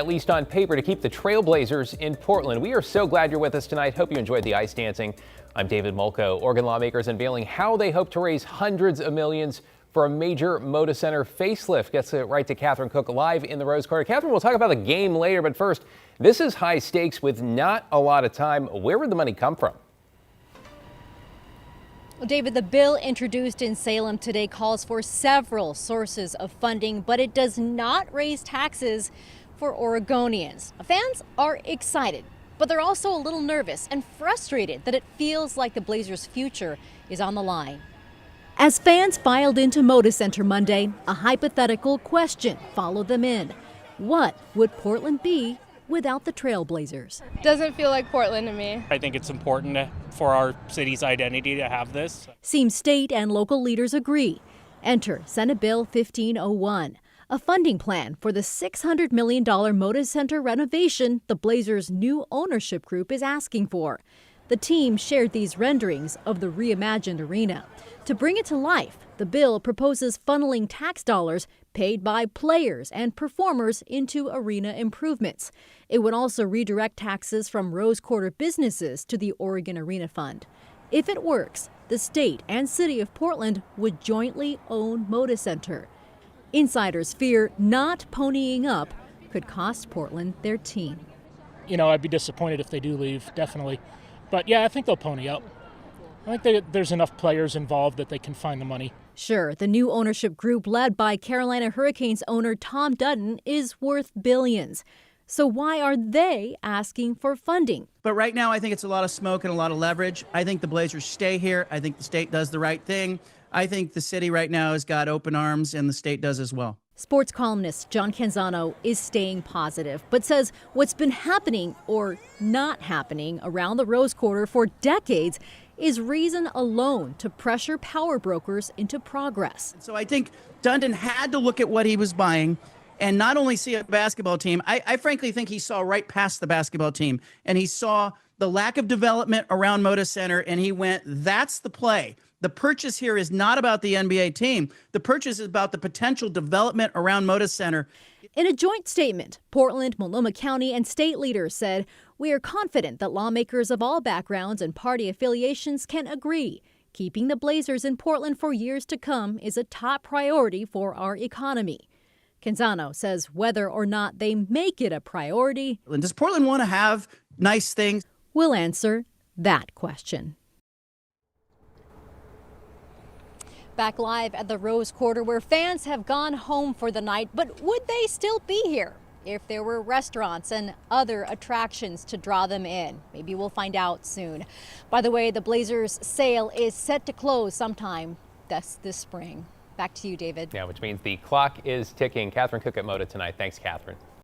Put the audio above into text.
At least on paper, to keep the Trailblazers in Portland. We are so glad you're with us tonight. Hope you enjoyed the ice dancing. I'm David Molko. Oregon lawmakers unveiling how they hope to raise hundreds of millions for a major Moda Center facelift. Gets it right to Catherine Cook live in the Rose Quarter. Catherine, we'll talk about the game later, but first, this is high stakes with not a lot of time. Where would the money come from? Well, David, the bill introduced in Salem today calls for several sources of funding, but it does not raise taxes for Oregonians. Fans are excited, but they're also a little nervous and frustrated that it feels like the Blazers' future is on the line. As fans filed into Moda Center Monday, a hypothetical question followed them in. What would Portland be without the Trailblazers? Doesn't feel like Portland to me. I think it's important for our city's identity to have this. Seems state and local leaders agree. Enter Senate Bill 1501. A funding plan for the $600 million Moda Center renovation the Blazers' new ownership group is asking for. The team shared these renderings of the reimagined arena. To bring it to life, the bill proposes funneling tax dollars paid by players and performers into arena improvements. It would also redirect taxes from Rose Quarter businesses to the Oregon Arena Fund. If it works, the state and city of Portland would jointly own Moda Center. Insiders fear not ponying up could cost Portland their team. You know, I'd be disappointed if they do leave, definitely. But yeah, I think they'll pony up. I think there's enough players involved that they can find the money. Sure, the new ownership group led by Carolina Hurricanes owner Tom Dutton is worth billions. So why are they asking for funding? But right now, I think it's a lot of smoke and a lot of leverage. I think the Blazers stay here. I think the state does the right thing. I think the city right now has got open arms, and the state does as well. Sports columnist John Canzano is staying positive, but says what's been happening or not happening around the Rose Quarter for decades is reason alone to pressure power brokers into progress. So I think Dundon had to look at what he was buying and not only see a basketball team. I frankly think he saw right past the basketball team, and he saw the lack of development around Moda Center, and he went, that's the play. The purchase here is not about the NBA team. The purchase is about the potential development around Moda Center. In a joint statement, Portland, Multnomah County, and state leaders said, "We are confident that lawmakers of all backgrounds and party affiliations can agree. Keeping the Blazers in Portland for years to come is a top priority for our economy." Canzano says whether or not they make it a priority, Does Portland want to have nice things? We'll answer that question. Back live at the Rose Quarter, where fans have gone home for the night, but would they still be here if there were restaurants and other attractions to draw them in? Maybe we'll find out soon. By the way, the Blazers sale is set to close sometime this spring. Back to you, David. Yeah, which means the clock is ticking. Catherine Cook at Moda tonight. Thanks, Catherine.